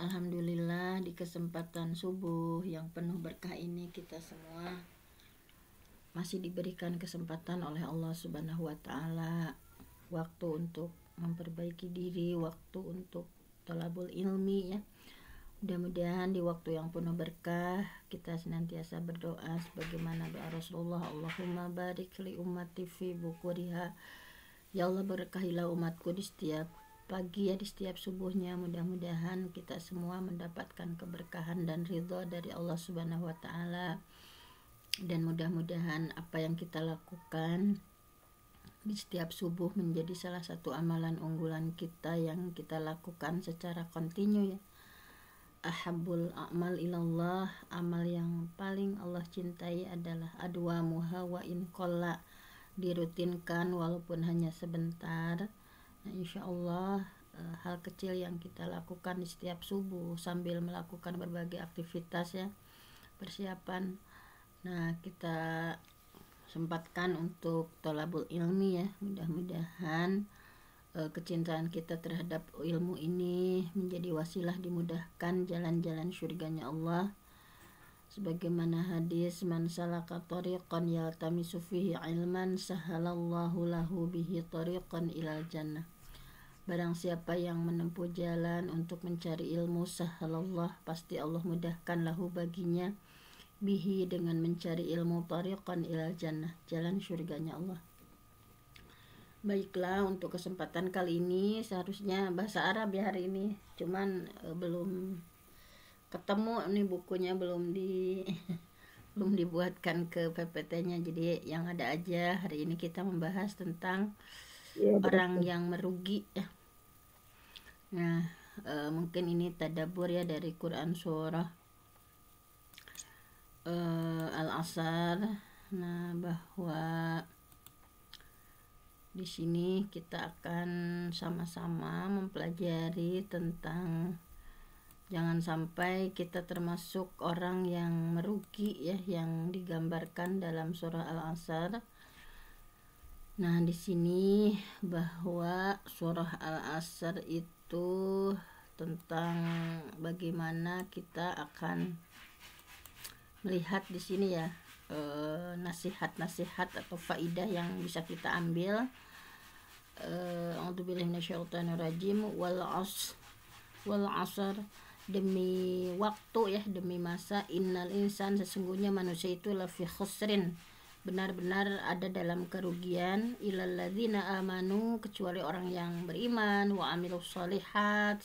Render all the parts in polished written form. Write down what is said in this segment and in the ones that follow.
Alhamdulillah di kesempatan subuh yang penuh berkah ini kita semua masih diberikan kesempatan oleh Allah Subhanahu wa taala, waktu untuk memperbaiki diri, waktu untuk thalabul ilmi ya. Mudah-mudahan di waktu yang penuh berkah kita senantiasa berdoa sebagaimana doa Rasulullah, Allahumma barik li ummati fi bukuriha. Ya Allah, berkahilah umatku di setiap pagi ya, di setiap subuhnya. Mudah-mudahan kita semua mendapatkan keberkahan dan ridho dari Allah Subhanahu wa taala. Dan mudah-mudahan apa yang kita lakukan di setiap subuh menjadi salah satu amalan unggulan kita yang kita lakukan secara kontinu ya. Ahabbul a'mal ilallah, amal yang paling Allah cintai adalah adwamuha wa in qalla, dirutinkan walaupun hanya sebentar. Nah, insya Allah hal kecil yang kita lakukan di setiap subuh sambil melakukan berbagai aktivitas ya, persiapan. Nah, kita sempatkan untuk thalabul ilmi ya. Mudah-mudahan kecintaan kita terhadap ilmu ini menjadi wasilah dimudahkan jalan-jalan syurganya Allah. Sebagaimana hadis, man salaka tariqan yaltamisu fihi ilman sahalallahu lahu bihi tariqan ilal jannah. Barang siapa yang menempuh jalan untuk mencari ilmu, sahalallah, pasti Allah mudahkan lahu baginya, bihi, dengan mencari ilmu, tariqan ilal jannah, jalan syurganya Allah. Baiklah, untuk kesempatan kali ini seharusnya bahasa Arab ya hari ini, cuman belum ketemu nih bukunya, belum dibuatkan ke PPT-nya, jadi yang ada aja. Hari ini kita membahas tentang orang yang merugi ya. Nah, mungkin ini tadabbur ya dari Quran surah Al-Asr. Nah, bahwa di sini kita akan sama-sama mempelajari tentang jangan sampai kita termasuk orang yang merugi ya, yang digambarkan dalam surah Al-Asr. Nah, di sini bahwa surah Al-Asr itu tentang bagaimana kita akan melihat di sini ya, nasihat-nasihat atau faidah yang bisa kita ambil. A'udzubillahi minasyaitonirrajim. Wal asr, demi waktu ya, demi masa. Innal insan, sesungguhnya manusia itu lafi khusrin, benar-benar ada dalam kerugian. Ilalladzina amanu, kecuali orang yang beriman, wa amilus sholihat,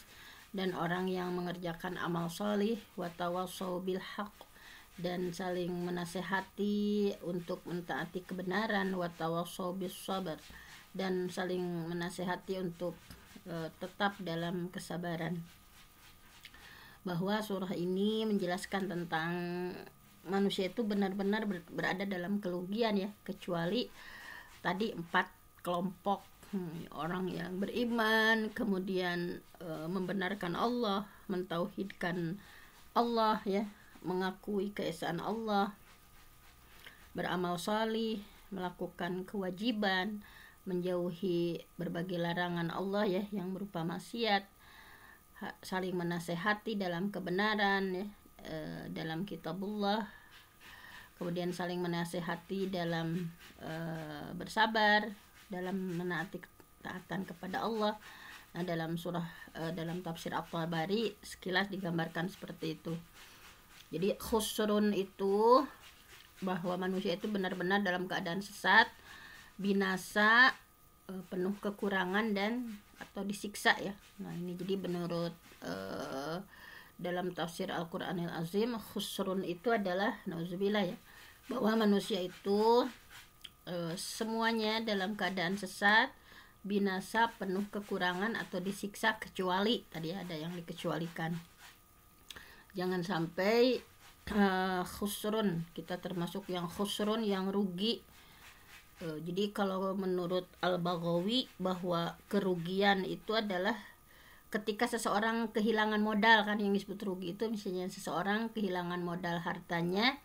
dan orang yang mengerjakan amal solih, wa tawassau bil haqq, dan saling menasehati untuk mentaati kebenaran, wa tawassau bis sabr, dan saling menasehati untuk tetap dalam kesabaran. Bahwa surah ini menjelaskan tentang manusia itu benar-benar berada dalam kerugian ya, kecuali tadi 4 kelompok. Orang yang beriman, kemudian membenarkan Allah, mentauhidkan Allah ya, mengakui keesaan Allah, beramal salih, melakukan kewajiban, menjauhi berbagai larangan Allah ya yang berupa maksiat, saling menasehati dalam kebenaran ya, dalam kitabullah, kemudian saling menasehati dalam bersabar, dalam menaati ketaatan kepada Allah. Nah, dalam surah dalam tafsir At-Tabari sekilas digambarkan seperti itu. Jadi khusrun itu bahwa manusia itu benar-benar dalam keadaan sesat, binasa, penuh kekurangan dan atau disiksa ya. Nah, ini jadi menurut dalam tafsir Al-Qur'anil Azim, khusrun itu adalah nauzubillah ya, bahwa manusia itu semuanya dalam keadaan sesat, binasa, penuh kekurangan atau disiksa, kecuali tadi ada yang dikecualikan. Jangan sampai khusrun, kita termasuk yang khusrun, yang rugi. Jadi kalau menurut Al-Baghawi bahwa kerugian itu adalah ketika seseorang kehilangan modal, kan yang disebut rugi itu misalnya seseorang kehilangan modal hartanya,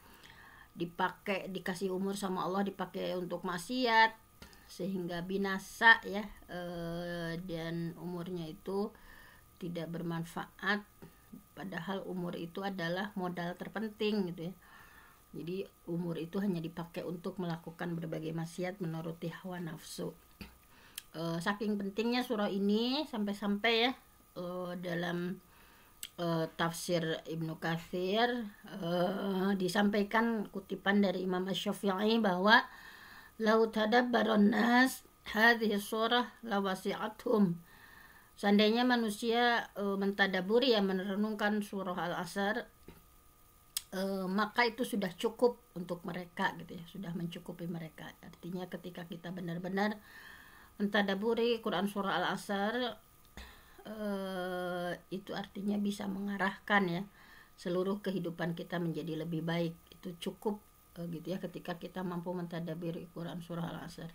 dipakai, dikasih umur sama Allah dipakai untuk maksiat sehingga binasa ya, dan umurnya itu tidak bermanfaat padahal umur itu adalah modal terpenting gitu ya. Jadi umur itu hanya dipakai untuk melakukan berbagai maksiat menuruti hawa nafsu. Saking pentingnya surah ini sampai-sampai ya dalam tafsir Ibnu Katsir disampaikan kutipan dari Imam Asy-Syafi'i bahwa lau tadabbaron nas hadhihi surah lawasi'athum. Seandainya manusia mentadaburi ya, merenungkan surah Al-Asr, maka itu sudah cukup untuk mereka gitu ya, sudah mencukupi mereka. Artinya ketika kita benar-benar mentadaburi Quran surah Al-Asr, itu artinya bisa mengarahkan ya seluruh kehidupan kita menjadi lebih baik. Itu cukup gitu ya, ketika kita mampu mentadaburi Quran surah Al-Asr.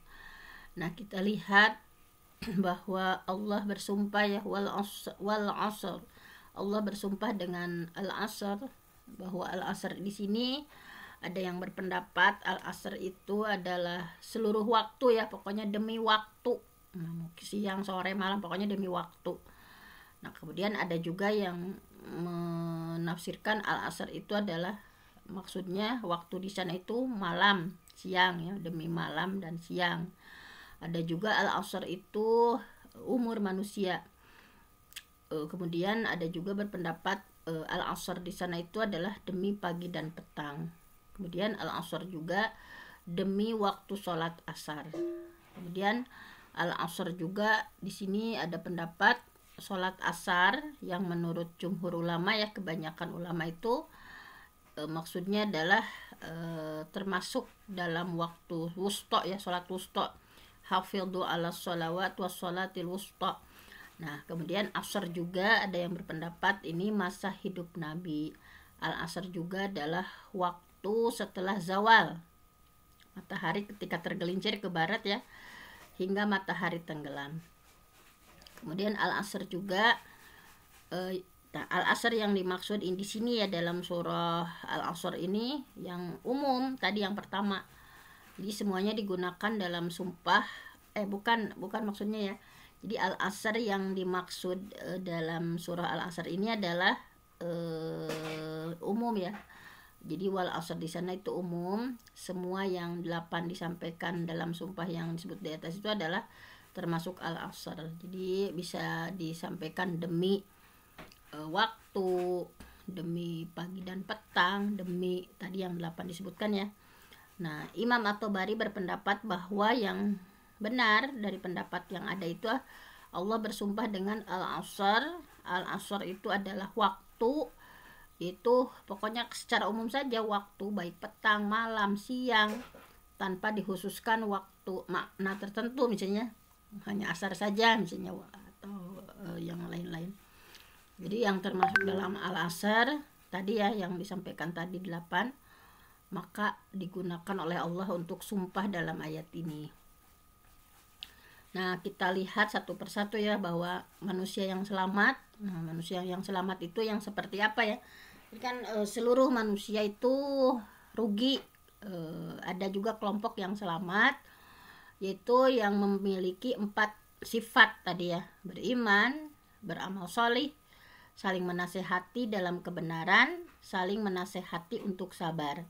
Nah, kita lihat bahwa Allah bersumpah ya, wal asr. Allah bersumpah dengan Al-Asr, bahwa Al-Asr di sini ada yang berpendapat Al-Asr itu adalah seluruh waktu ya, pokoknya demi waktu. Siang, sore, malam, pokoknya demi waktu. Nah, kemudian ada juga yang menafsirkan Al-Asr itu adalah maksudnya waktu di sana itu malam, siang ya, demi malam dan siang. Ada juga Al-Asr itu umur manusia. Kemudian ada juga berpendapat Al-Asr di sana itu adalah demi pagi dan petang. Kemudian Al-Asr juga demi waktu sholat asar. Kemudian Al-Asr juga di sini ada pendapat sholat asar yang menurut jumhur ulama ya, kebanyakan ulama itu maksudnya adalah termasuk dalam waktu wusta ya, sholat wusta. Hafidhu ala sholawat was sholatil wusta. Nah, kemudian asar juga ada yang berpendapat ini masa hidup Nabi. Al-Asr juga adalah waktu setelah zawal, matahari ketika tergelincir ke barat ya, hingga matahari tenggelam. Kemudian Al-Asr juga Al-Asr yang dimaksud di sini ya dalam surah Al-Asr ini yang umum tadi, yang pertama. Jadi semuanya digunakan dalam sumpah, bukan maksudnya ya. Jadi Al-Asr yang dimaksud dalam surah Al-Asr ini adalah umum ya. Jadi wal asr di sana itu umum, semua yang 8 disampaikan dalam sumpah yang disebut di atas itu adalah termasuk Al-Asr. Jadi bisa disampaikan demi waktu, demi pagi dan petang, demi tadi yang 8 disebutkan ya. Nah, Imam At-Tabari berpendapat bahwa yang benar dari pendapat yang ada itu Allah bersumpah dengan Al-Asr. Al-Asr itu adalah waktu, itu pokoknya secara umum saja waktu, baik petang, malam, siang, tanpa dikhususkan waktu makna tertentu, misalnya hanya asar saja misalnya atau yang lain-lain. Jadi yang termasuk dalam Al-Asr tadi ya yang disampaikan tadi 8, maka digunakan oleh Allah untuk sumpah dalam ayat ini. Nah, kita lihat satu persatu ya bahwa manusia yang selamat. Nah, manusia yang selamat itu yang seperti apa ya? Jadi kan seluruh manusia itu rugi. Ada juga kelompok yang selamat, yaitu yang memiliki 4 sifat tadi ya: beriman, beramal sholih, saling menasehati dalam kebenaran, saling menasehati untuk sabar.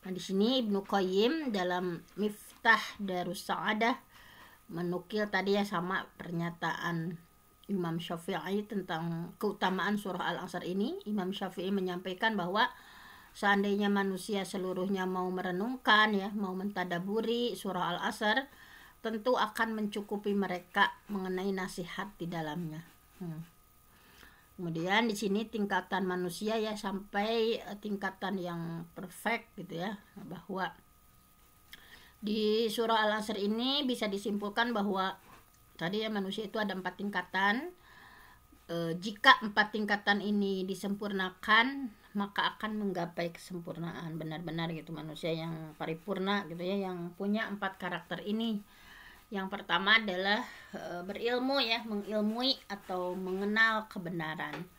Nah, di sini Ibnu Qayyim dalam Miftah Darus Sa'adah menukil tadi ya sama pernyataan Imam Syafi'i tentang keutamaan surah Al-Asr ini. Imam Syafi'i menyampaikan bahwa seandainya manusia seluruhnya mau merenungkan ya, mau mentadaburi surah Al-Asr, tentu akan mencukupi mereka mengenai nasihat di dalamnya. Kemudian di sini tingkatan manusia ya sampai tingkatan yang perfect gitu ya, bahwa di surah Al-Asr ini bisa disimpulkan bahwa tadi ya manusia itu ada 4 tingkatan. Jika 4 tingkatan ini disempurnakan, maka akan menggapai kesempurnaan benar-benar gitu, manusia yang paripurna gitu ya, yang punya 4 karakter ini. Yang pertama adalah berilmu ya, mengilmui atau mengenal kebenaran,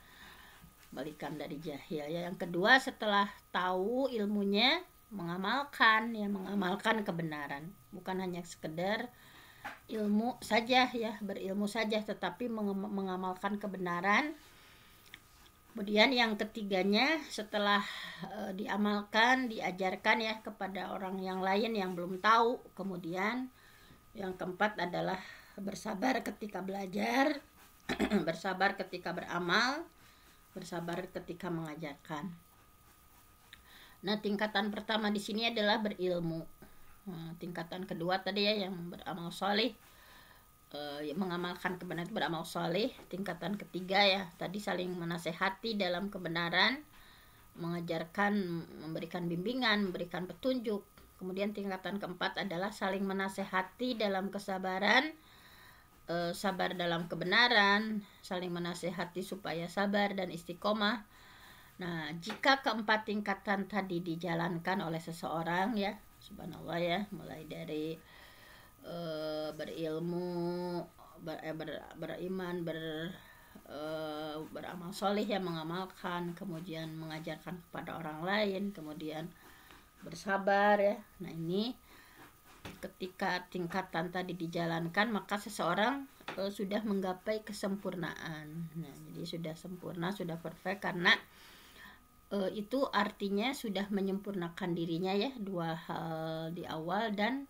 balikan dari jahil ya. Yang kedua, setelah tahu ilmunya, mengamalkan ya, mengamalkan kebenaran, bukan hanya sekedar ilmu saja ya, berilmu saja, tetapi mengamalkan kebenaran. Kemudian yang ketiganya, setelah diamalkan, diajarkan ya kepada orang yang lain yang belum tahu. Kemudian yang keempat adalah bersabar ketika belajar, bersabar ketika beramal, bersabar ketika mengajarkan. Nah, tingkatan pertama di sini adalah berilmu. Nah, tingkatan kedua tadi ya yang beramal soleh, mengamalkan kebenaran, beramal soleh. Tingkatan ketiga ya tadi saling menasehati dalam kebenaran, mengajarkan, memberikan bimbingan, memberikan petunjuk. Kemudian tingkatan keempat adalah saling menasehati dalam kesabaran, sabar dalam kebenaran, saling menasehati supaya sabar dan istiqomah. Nah, jika keempat tingkatan tadi dijalankan oleh seseorang ya, subhanallah ya, mulai dari berilmu, beriman, beramal soleh ya, mengamalkan, kemudian mengajarkan kepada orang lain, kemudian bersabar ya. Nah, ini ketika tingkatan tadi dijalankan, maka seseorang sudah menggapai kesempurnaan. Nah, jadi sudah sempurna, sudah perfect, karena itu artinya sudah menyempurnakan dirinya ya, dua hal di awal dan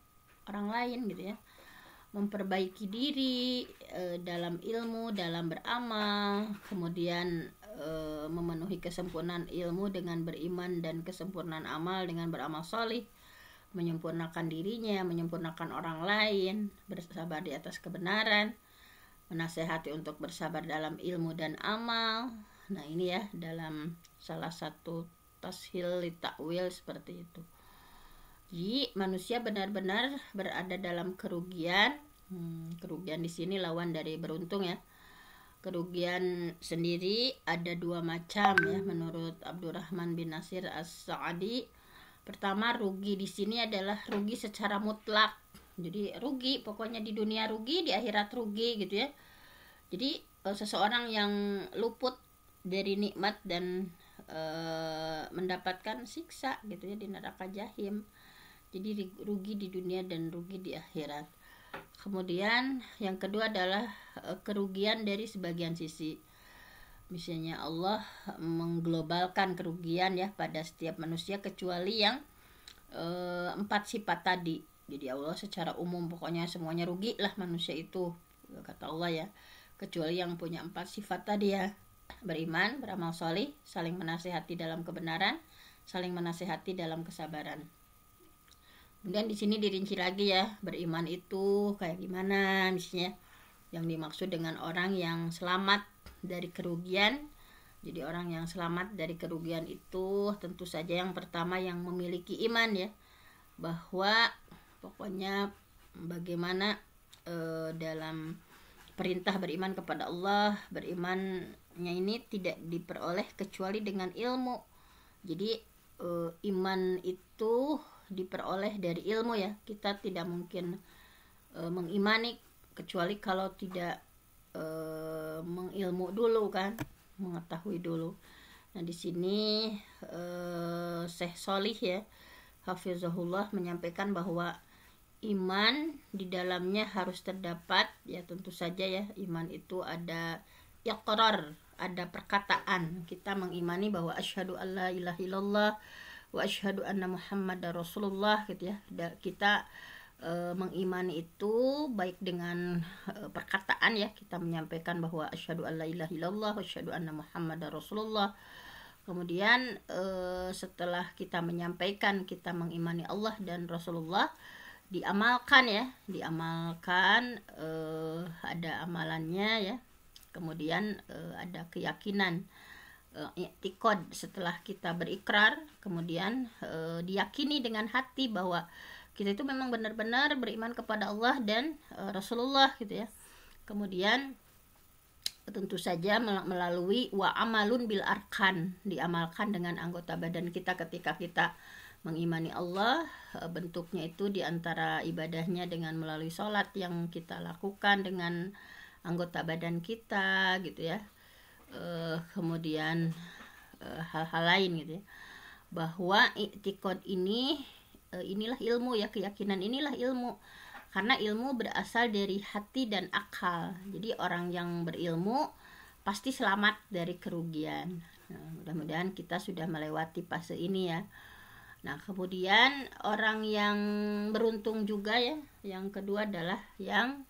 orang lain gitu ya. Memperbaiki diri dalam ilmu, dalam beramal, kemudian memenuhi kesempurnaan ilmu dengan beriman, dan kesempurnaan amal dengan beramal soleh, menyempurnakan dirinya, menyempurnakan orang lain, bersabar di atas kebenaran, menasehati untuk bersabar dalam ilmu dan amal. Nah, ini ya dalam salah satu tashil takwil seperti itu. Jadi manusia benar-benar berada dalam kerugian. Kerugian di sini lawan dari beruntung ya. Kerugian sendiri ada dua macam ya menurut Abdurrahman bin Nasir As-Sa'di. Pertama, rugi di sini adalah rugi secara mutlak. Jadi rugi, pokoknya di dunia rugi, di akhirat rugi gitu ya. Jadi seseorang yang luput dari nikmat dan mendapatkan siksa gitu ya di neraka jahim. Jadi rugi di dunia dan rugi di akhirat. Kemudian yang kedua adalah kerugian dari sebagian sisi. Misalnya Allah mengglobalkan kerugian ya pada setiap manusia kecuali yang 4 sifat tadi. Jadi Allah secara umum pokoknya semuanya rugi lah manusia itu, kata Allah ya. Kecuali yang punya 4 sifat tadi ya. Beriman, beramal soleh, saling menasehati dalam kebenaran, saling menasehati dalam kesabaran. Kemudian di sini dirinci lagi ya, beriman itu kayak gimana misalnya. Yang dimaksud dengan orang yang selamat dari kerugian. Jadi orang yang selamat dari kerugian itu tentu saja yang pertama yang memiliki iman ya, bahwa pokoknya bagaimana dalam perintah beriman kepada Allah, berimannya ini tidak diperoleh kecuali dengan ilmu. Jadi iman itu diperoleh dari ilmu ya. Kita tidak mungkin mengimani kecuali kalau tidak mengilmu dulu kan, mengetahui dulu. Nah, di sini Syekh Sholih ya, hafizahullah, menyampaikan bahwa iman di dalamnya harus terdapat ya, tentu saja ya, iman itu ada iqrar, ada perkataan. Kita mengimani bahwa asyhadu alla ilaha illallah wa asyhadu anna muhammadar rasulullah gitu ya. Kita mengimani itu baik dengan perkataan ya, kita menyampaikan bahwa asyhadu alla ilaha illallah wa asyhadu anna muhammadar rasulullah. Kemudian setelah kita menyampaikan, kita mengimani Allah dan Rasulullah, diamalkan ya, diamalkan, ada amalannya ya. Kemudian ada keyakinan, i'tiqad, setelah kita berikrar, kemudian diyakini dengan hati bahwa kita itu memang benar-benar beriman kepada Allah dan Rasulullah gitu ya. Kemudian tentu saja melalui wa amalun bil arkan, diamalkan dengan anggota badan kita. Ketika kita mengimani Allah, bentuknya itu diantara ibadahnya dengan melalui sholat yang kita lakukan dengan anggota badan kita gitu ya. Kemudian hal-hal lain gitu ya, bahwa i'tiqad inilah ilmu ya, keyakinan inilah ilmu, karena ilmu berasal dari hati dan akal. Jadi orang yang berilmu pasti selamat dari kerugian. Nah, mudah-mudahan kita sudah melewati fase ini ya. Nah, kemudian orang yang beruntung juga ya, yang kedua adalah yang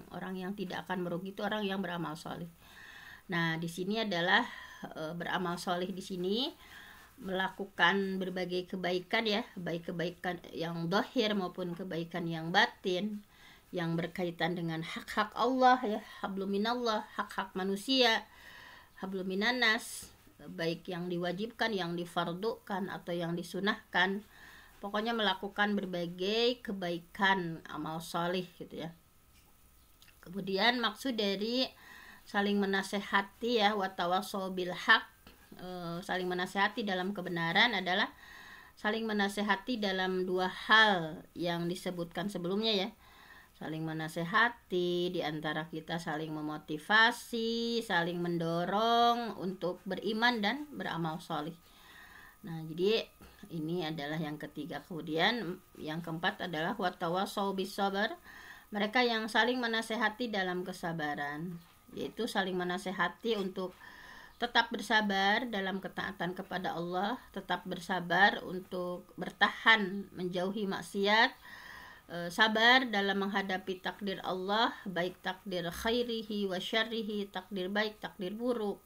orang yang tidak akan merugi itu orang yang beramal soleh. Nah, di sini adalah beramal soleh di sini melakukan berbagai kebaikan ya, baik kebaikan yang zahir maupun kebaikan yang batin, yang berkaitan dengan hak-hak Allah ya, habluminallah, hak-hak manusia, habluminanas, baik yang diwajibkan, yang difardukan atau yang disunahkan. Pokoknya melakukan berbagai kebaikan, amal soleh gitu ya. Kemudian maksud dari saling menasehati ya, watawasau bil haq, saling menasehati dalam kebenaran adalah saling menasehati dalam dua hal yang disebutkan sebelumnya ya. Saling menasehati, diantara kita saling memotivasi, saling mendorong untuk beriman dan beramal soleh. Nah, jadi ini adalah yang ketiga. Kemudian yang keempat adalah watawasau bisabar, mereka yang saling menasehati dalam kesabaran, yaitu saling menasehati untuk tetap bersabar dalam ketaatan kepada Allah, tetap bersabar untuk bertahan menjauhi maksiat, sabar dalam menghadapi takdir Allah, baik takdir khairihi wa syarrihi, takdir baik, takdir buruk.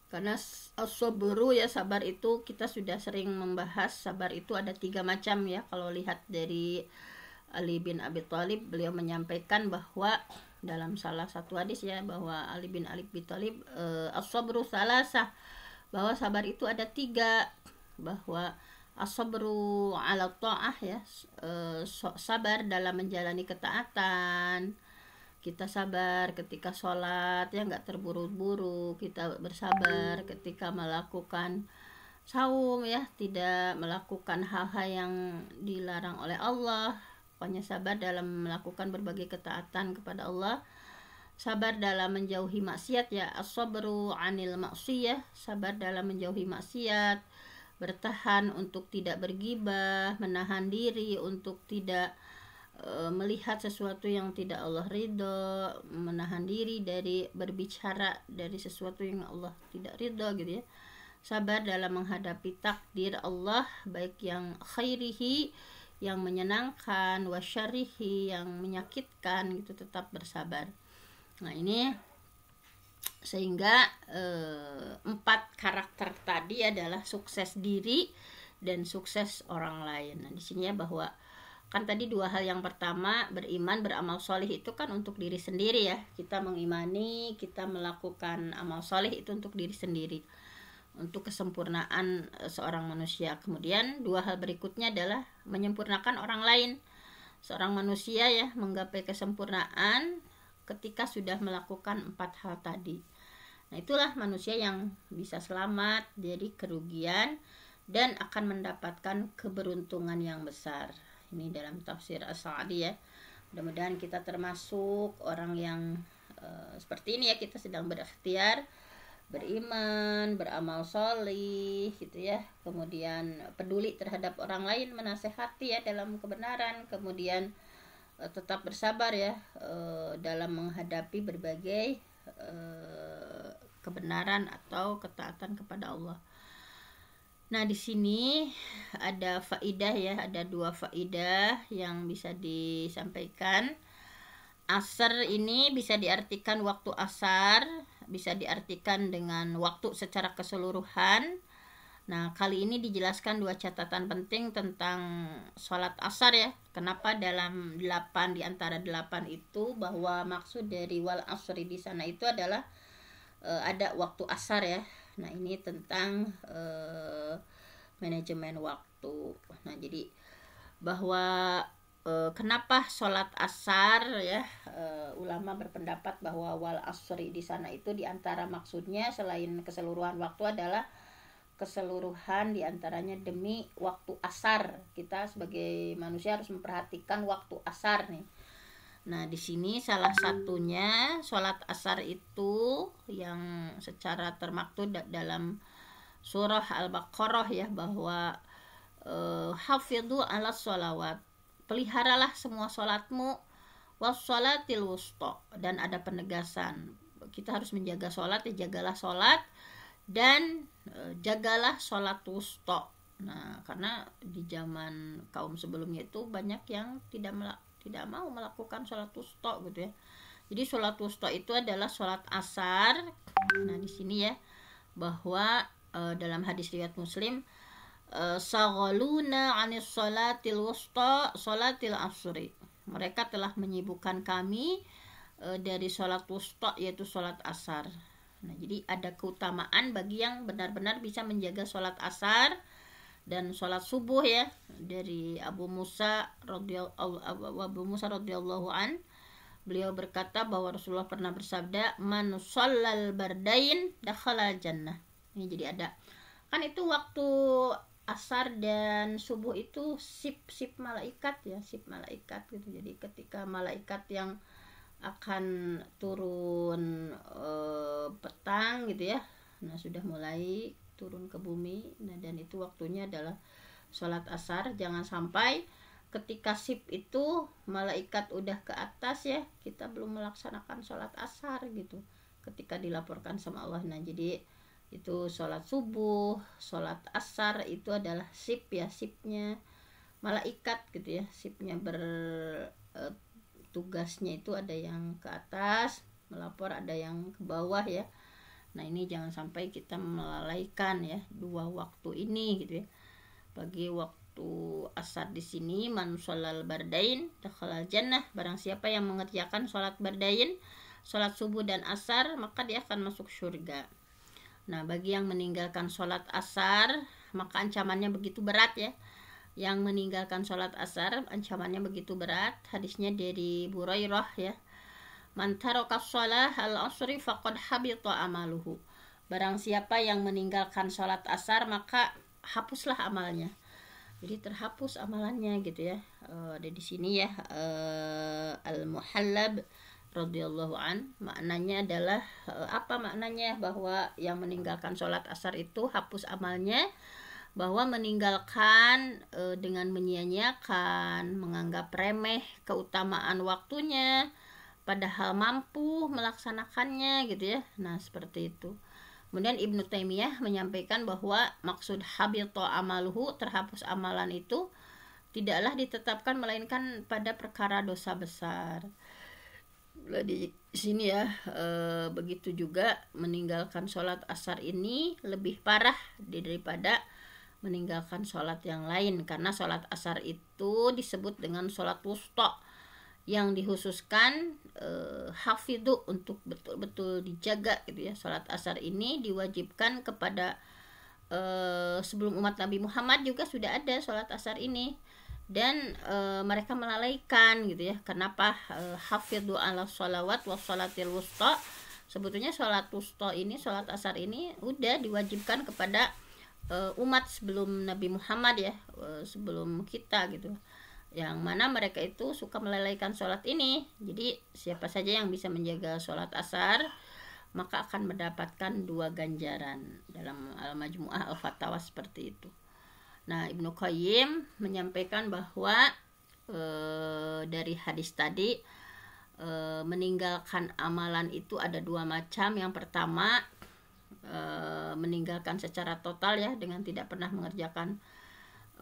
Karena as-sabru ya, sabar itu kita sudah sering membahas, sabar itu ada 3 macam ya. Kalau lihat dari Ali bin Abi Thalib, beliau menyampaikan bahwa dalam salah satu hadis ya, bahwa Ali bin Abi Thalib as-sabru salasah, bahwa sabar itu ada 3, bahwa as-sabru ala ta'ah ya, sabar dalam menjalani ketaatan, kita sabar ketika sholat ya, nggak terburu-buru, kita bersabar ketika melakukan saum ya, tidak melakukan hal-hal yang dilarang oleh Allah. Pokoknya sabar dalam melakukan berbagai ketaatan kepada Allah, sabar dalam menjauhi maksiat ya, as-sabru anil maksiyah, sabar dalam menjauhi maksiat, bertahan untuk tidak bergibah, menahan diri untuk tidak melihat sesuatu yang tidak Allah ridho, menahan diri dari berbicara dari sesuatu yang Allah tidak ridho gitu ya. Sabar dalam menghadapi takdir Allah, baik yang khairihi, yang menyenangkan, wasyarihi, yang menyakitkan gitu, tetap bersabar. Nah, ini sehingga 4 karakter tadi adalah sukses diri dan sukses orang lain. Nah, di sini ya, bahwa kan tadi 2 hal, yang pertama beriman, beramal soleh itu kan untuk diri sendiri ya, kita mengimani, kita melakukan amal soleh itu untuk diri sendiri, untuk kesempurnaan seorang manusia. Kemudian 2 hal berikutnya adalah menyempurnakan orang lain. Seorang manusia ya menggapai kesempurnaan ketika sudah melakukan 4 hal tadi. Nah, itulah manusia yang bisa selamat dari kerugian dan akan mendapatkan keberuntungan yang besar. Ini dalam tafsir As-Sa'di ya. Mudah-mudahan kita termasuk orang yang seperti ini ya, kita sedang berikhtiar beriman, beramal soleh gitu ya, kemudian peduli terhadap orang lain, menasehati ya dalam kebenaran, kemudian tetap bersabar ya dalam menghadapi berbagai kebenaran atau ketaatan kepada Allah. Nah, di sini ada faidah ya, ada 2 faidah yang bisa disampaikan. Asar ini bisa diartikan waktu asar, bisa diartikan dengan waktu secara keseluruhan. Nah, kali ini dijelaskan 2 catatan penting tentang sholat asar ya. Kenapa dalam 8 di antara 8 itu, bahwa maksud dari wal asri di sana itu adalah ada waktu asar ya. Nah, ini tentang manajemen waktu. Nah, jadi bahwa kenapa sholat asar ya, ulama berpendapat bahwa wal asri di sana itu diantara maksudnya selain keseluruhan waktu adalah keseluruhan diantaranya demi waktu asar. Kita sebagai manusia harus memperhatikan waktu asar nih. Nah, di sini salah satunya sholat asar itu yang secara termaktub dalam surah Al-Baqarah ya, bahwa hafidhu ala sholawat, peliharalah semua sholatmu, wassolatil wusta, dan ada penegasan kita harus menjaga sholat ya, jagalah sholat dan jagalah sholat wusta. Nah, karena di zaman kaum sebelumnya itu banyak yang tidak mau melakukan sholat wusta gitu ya. Jadi sholat wusta itu adalah sholat asar. Nah, di sini ya bahwa dalam hadis riwayat Muslim, saghaluna 'anis sholatil wusta sholatil asri. Mereka telah menyibukkan kami dari sholat wusta, yaitu sholat asar. Nah, jadi ada keutamaan bagi yang benar-benar bisa menjaga sholat asar dan sholat subuh ya, dari Abu Musa radhiyallahu an. Beliau berkata bahwa Rasulullah pernah bersabda, man shallal bardain dakhala jannah. Ini jadi ada kan itu waktu asar dan subuh itu sip malaikat ya, sip malaikat gitu. Jadi ketika malaikat yang akan turun petang gitu ya, nah sudah mulai turun ke bumi. Nah, dan itu waktunya adalah sholat asar. Jangan sampai ketika sip itu malaikat udah ke atas ya, kita belum melaksanakan sholat asar gitu ketika dilaporkan sama Allah. Nah, jadi itu sholat subuh, sholat asar itu adalah sip ya, sipnya malaikat gitu ya. Sipnya tugasnya itu ada yang ke atas melapor, ada yang ke bawah ya. Nah, ini jangan sampai kita melalaikan ya dua waktu ini gitu ya. Bagi waktu asar di sini, man sholal bardain dakhalal jannah. Barang siapa yang mengerjakan sholat bardain, sholat subuh dan asar, maka dia akan masuk surga. Nah, bagi yang meninggalkan sholat asar, maka ancamannya begitu berat ya. Yang meninggalkan sholat asar ancamannya begitu berat. Hadisnya dari Burairah ya, man taraka shalah al-asri faqad habita amaluhu. Barang siapa yang meninggalkan sholat asar, maka hapuslah amalnya. Jadi terhapus amalannya gitu ya. Ada di sini ya, Al-Muhallab radhiyallahu an, maknanya adalah apa maknanya? Bahwa yang meninggalkan sholat asar itu hapus amalnya, bahwa meninggalkan dengan menyia-nyiakan, menganggap remeh keutamaan waktunya, padahal mampu melaksanakannya gitu ya. Nah, seperti itu. Kemudian Ibnu Taimiyah menyampaikan bahwa maksud habita amaluhu, terhapus amalan itu tidaklah ditetapkan melainkan pada perkara dosa besar. Di sini ya, begitu juga meninggalkan sholat asar ini lebih parah daripada meninggalkan sholat yang lain, karena sholat asar itu disebut dengan sholat wusta yang dikhususkan hafidhu, untuk betul-betul dijaga gitu ya. Sholat asar ini diwajibkan kepada sebelum umat Nabi Muhammad juga sudah ada sholat asar ini, dan mereka melalaikan gitu ya. Kenapa hafidhu ala sholawat wa sholatil wusta? Sebetulnya sholat wusta ini, sholat asar ini udah diwajibkan kepada umat sebelum Nabi Muhammad ya, sebelum kita gitu, yang mana mereka itu suka melalaikan sholat ini. Jadi siapa saja yang bisa menjaga sholat asar maka akan mendapatkan 2 ganjaran, dalam Al-Majmu'ah Al-Fatawa seperti itu. Nah, Ibnu Qayyim menyampaikan bahwa dari hadis tadi, meninggalkan amalan itu ada 2 macam. Yang pertama, meninggalkan secara total ya, dengan tidak pernah mengerjakan.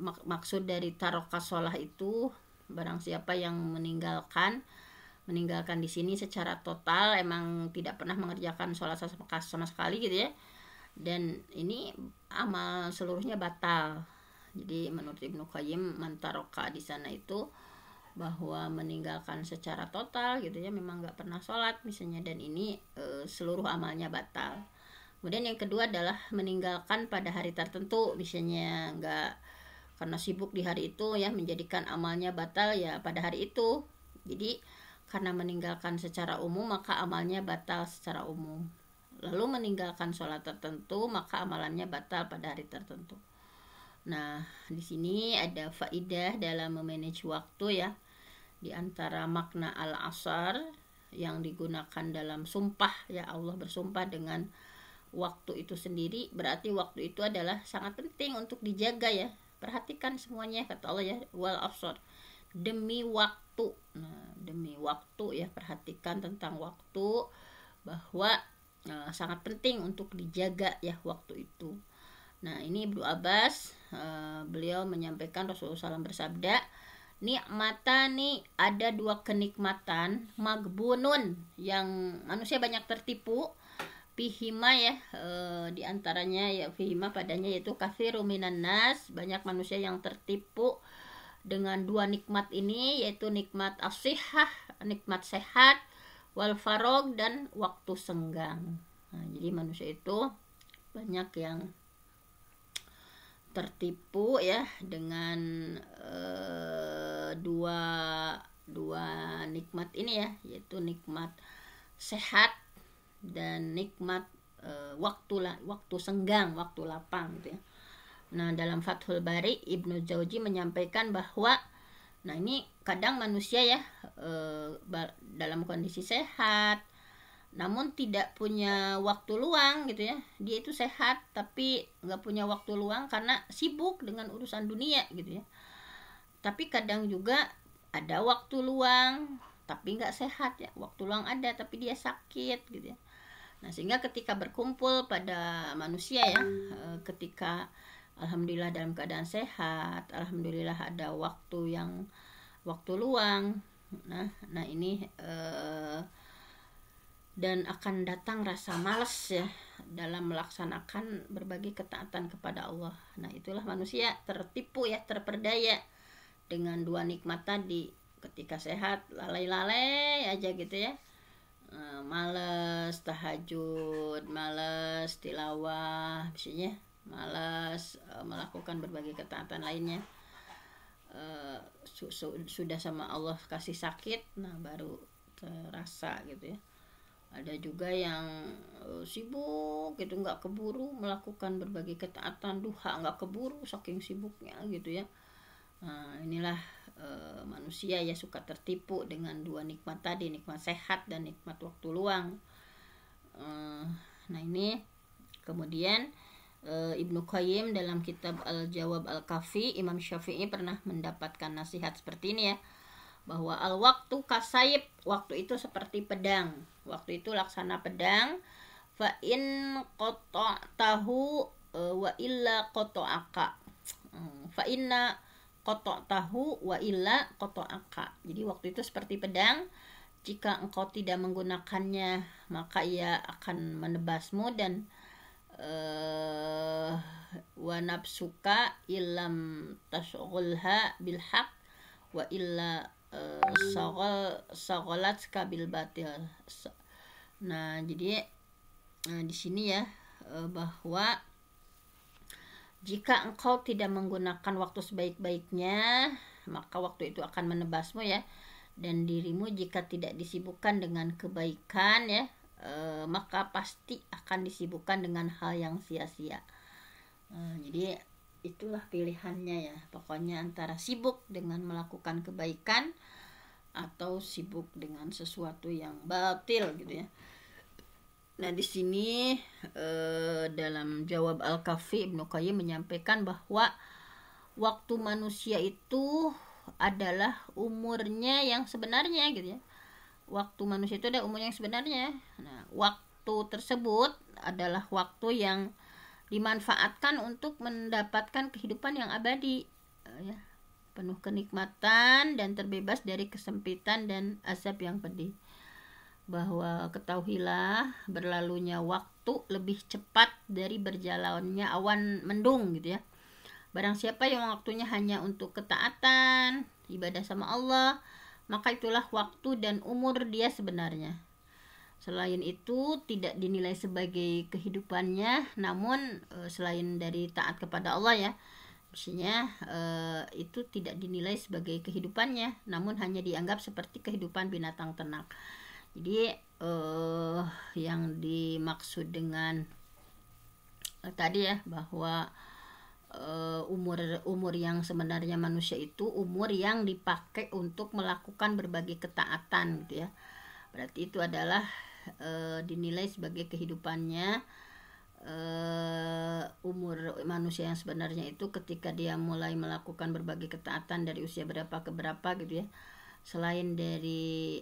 Maksud dari taroka sholah itu, barang siapa yang meninggalkan di sini secara total, emang tidak pernah mengerjakan sholat sama sekali gitu ya, dan ini amal seluruhnya batal. Jadi menurut Ibnu Qayyim, mantaroka di sana itu bahwa meninggalkan secara total gitu ya, memang nggak pernah sholat misalnya, dan ini seluruh amalnya batal. Kemudian yang kedua adalah meninggalkan pada hari tertentu, misalnya nggak, karena sibuk di hari itu ya, menjadikan amalnya batal ya pada hari itu. Jadi karena meninggalkan secara umum maka amalnya batal secara umum. Lalu meninggalkan sholat tertentu maka amalannya batal pada hari tertentu. Nah, di sini ada faidah dalam memanage waktu ya. Di antara makna al-asar yang digunakan dalam sumpah ya, Allah bersumpah dengan waktu itu sendiri, berarti waktu itu adalah sangat penting untuk dijaga ya. Perhatikan semuanya, kata Allah ya, wal asr, demi waktu. Nah, demi waktu ya, perhatikan tentang waktu, bahwa sangat penting untuk dijaga ya waktu itu. Nah, ini Ibnu Abbas, beliau menyampaikan Rasulullah SAW bersabda, nikmatani, ada dua kenikmatan, magbunun, yang manusia banyak tertipu, fihima ya, diantaranya ya fihima padanya, yaitu kathiru minan nas, banyak manusia yang tertipu dengan dua nikmat ini, yaitu nikmat as-sihah, nikmat sehat, wal farog, dan waktu senggang. Nah, jadi manusia itu banyak yang tertipu ya dengan dua nikmat ini ya, yaitu nikmat sehat dan nikmat waktu senggang, waktu lapang gitu ya. Nah, dalam Fathul Bari Ibnu Jauzi menyampaikan bahwa ini kadang manusia ya dalam kondisi sehat namun tidak punya waktu luang gitu ya. Dia itu sehat tapi nggak punya waktu luang karena sibuk dengan urusan dunia gitu ya. Tapi kadang juga ada waktu luang tapi nggak sehat ya. Waktu luang ada tapi dia sakit gitu ya. Nah, sehingga ketika berkumpul pada manusia ya, ketika alhamdulillah dalam keadaan sehat, alhamdulillah ada waktu luang. Nah ini dan akan datang rasa malas ya dalam melaksanakan berbagai ketaatan kepada Allah. Nah, itulah manusia tertipu ya, terperdaya dengan dua nikmat tadi. Ketika sehat lalai-lalai aja gitu ya, malas tahajud, malas tilawah, misalnya malas melakukan berbagai ketaatan lainnya. Sudah sama Allah kasih sakit, nah baru terasa gitu ya. Ada juga yang sibuk gitu, nggak keburu melakukan berbagai ketaatan, duha nggak keburu saking sibuknya gitu ya. Nah, inilah manusia ya suka tertipu dengan dua nikmat tadi, nikmat sehat dan nikmat waktu luang. Nah, ini kemudian Ibnu Qayyim dalam kitab Al-Jawab Al-Kafi, Imam Syafi'i pernah mendapatkan nasihat seperti ini ya, bahwa al-waktu kasayib, waktu itu seperti pedang, waktu itu laksana pedang, fa in qata'tahu wa illa qata'aka, fa inna qata'tahu wa illa qata'aka. Jadi waktu itu seperti pedang, jika engkau tidak menggunakannya maka ia akan menebasmu, dan wa nafsuka illam tashghulha bil haq wa illa sagolat kabil batil. Nah, jadi di sini ya, bahwa jika engkau tidak menggunakan waktu sebaik-baiknya maka waktu itu akan menebasmu ya, dan dirimu jika tidak disibukkan dengan kebaikan ya, maka pasti akan disibukkan dengan hal yang sia-sia. Jadi itulah pilihannya ya, pokoknya antara sibuk dengan melakukan kebaikan atau sibuk dengan sesuatu yang batil gitu ya. Nah, di sini dalam Jawab Al-Kafi Ibnu Qayyim menyampaikan bahwa waktu manusia itu adalah umurnya yang sebenarnya gitu ya. Waktu manusia itu ada umurnya yang sebenarnya. Nah, waktu tersebut adalah waktu yang dimanfaatkan untuk mendapatkan kehidupan yang abadi ya, penuh kenikmatan dan terbebas dari kesempitan dan azab yang pedih. Bahwa ketahuilah berlalunya waktu lebih cepat dari berjalannya awan mendung gitu ya. Barang siapa yang waktunya hanya untuk ketaatan, ibadah sama Allah, maka itulah waktu dan umur dia sebenarnya. Selain itu tidak dinilai sebagai kehidupannya, namun selain dari taat kepada Allah ya, maksudnya itu tidak dinilai sebagai kehidupannya, namun hanya dianggap seperti kehidupan binatang ternak. Jadi yang dimaksud dengan tadi ya, bahwa umur yang sebenarnya manusia itu umur yang dipakai untuk melakukan berbagai ketaatan gitu ya. Berarti itu adalah dinilai sebagai kehidupannya. Umur manusia yang sebenarnya itu ketika dia mulai melakukan berbagai ketaatan dari usia berapa ke berapa gitu ya. Selain dari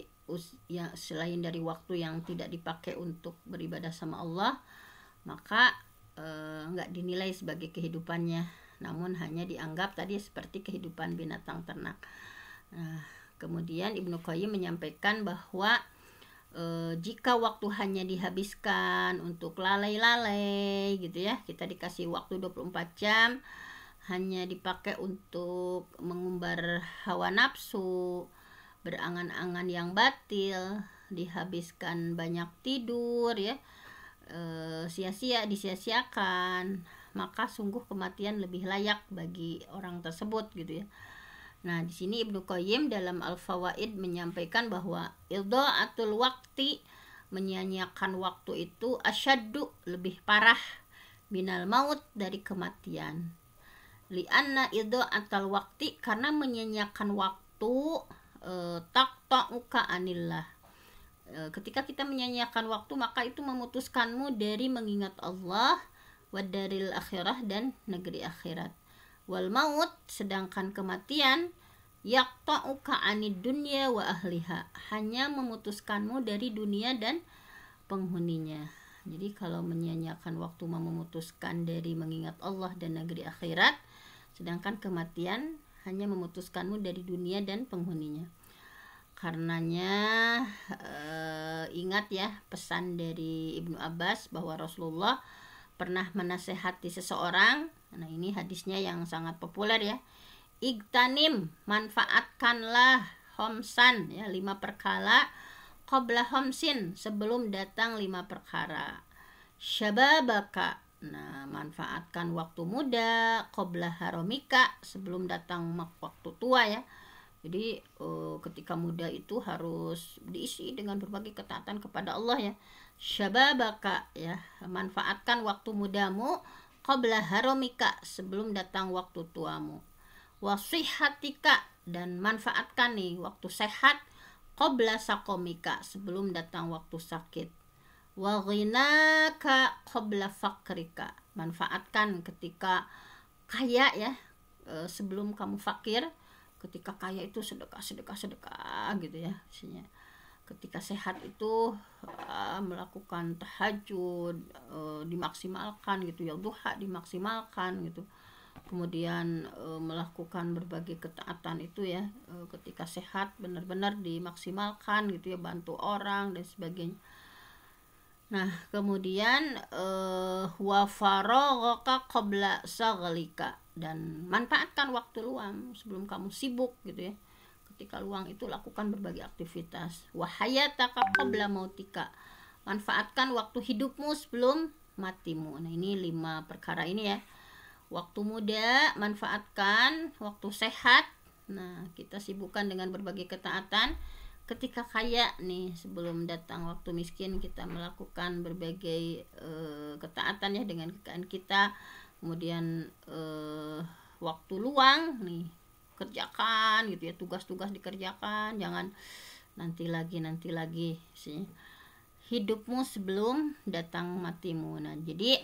ya selain dari waktu yang tidak dipakai untuk beribadah sama Allah, maka nggak dinilai sebagai kehidupannya, namun hanya dianggap tadi seperti kehidupan binatang ternak. Nah, kemudian Ibnu Qayyim menyampaikan bahwa jika waktu hanya dihabiskan untuk lalai-lalai gitu ya, kita dikasih waktu 24 jam hanya dipakai untuk mengumbar hawa nafsu, berangan-angan yang batil, dihabiskan banyak tidur ya, disia-siakan, maka sungguh kematian lebih layak bagi orang tersebut gitu ya. Nah, di sini Ibnu Qayyim dalam Al-Fawaid menyampaikan bahwa idha'atul waqti, menyia-nyiakan waktu itu, asyaddu, lebih parah, minal maut, dari kematian. Li'anna idha'atul waqti, karena menyia-nyiakan waktu, taqta'uka anillah. Ketika kita menyia-nyiakan waktu, maka itu memutuskanmu dari mengingat Allah, wadaril akhirah, dan negeri akhirat. Wal maut, sedangkan kematian, yaqta'uka anid dunya wa ahliha, hanya memutuskanmu dari dunia dan penghuninya. Jadi kalau menyia-nyiakan waktu memutuskan dari mengingat Allah dan negeri akhirat, sedangkan kematian hanya memutuskanmu dari dunia dan penghuninya. Karenanya ingat ya pesan dari Ibnu Abbas bahwa Rasulullah pernah menasehati seseorang. Nah, ini hadisnya yang sangat populer ya. Igtanim, manfaatkanlah, homsan ya, 5 perkara, qabla homsin, sebelum datang 5 perkara. Syababaka, nah manfaatkan waktu muda, qabla haromika, sebelum datang waktu tua ya. Jadi ketika muda itu harus diisi dengan berbagai ketaatan kepada Allah ya. Syababaka ya, manfaatkan waktu mudamu, qabla haromika, sebelum datang waktu tuamu. Wasihatika, dan manfaatkan nih waktu sehat, qabla sakomika, sebelum datang waktu sakit. Wa ghinaka qabla fakrika, manfaatkan ketika kaya ya, sebelum kamu fakir. Ketika kaya itu sedekah gitu ya isinya. Ketika sehat itu melakukan tahajud, dimaksimalkan gitu ya, duha dimaksimalkan gitu. Kemudian melakukan berbagai ketaatan itu ya, ketika sehat benar-benar dimaksimalkan gitu ya, bantu orang dan sebagainya. Nah, kemudian wa faraghaka qabla saghlika, dan manfaatkan waktu luang sebelum kamu sibuk gitu ya. Ketika luang itu lakukan berbagai aktivitas. Wa hayataka qabla mautika, manfaatkan waktu hidupmu sebelum matimu. Nah, ini 5 perkara ini ya. Waktu muda manfaatkan, waktu sehat, nah kita sibukkan dengan berbagai ketaatan. Ketika kaya nih, sebelum datang waktu miskin, kita melakukan berbagai ketaatan ya dengan kekayaan kita. Kemudian waktu luang nih kerjakan gitu ya, tugas-tugas dikerjakan, jangan nanti lagi sih, hidupmu sebelum datang matimu. Nah, jadi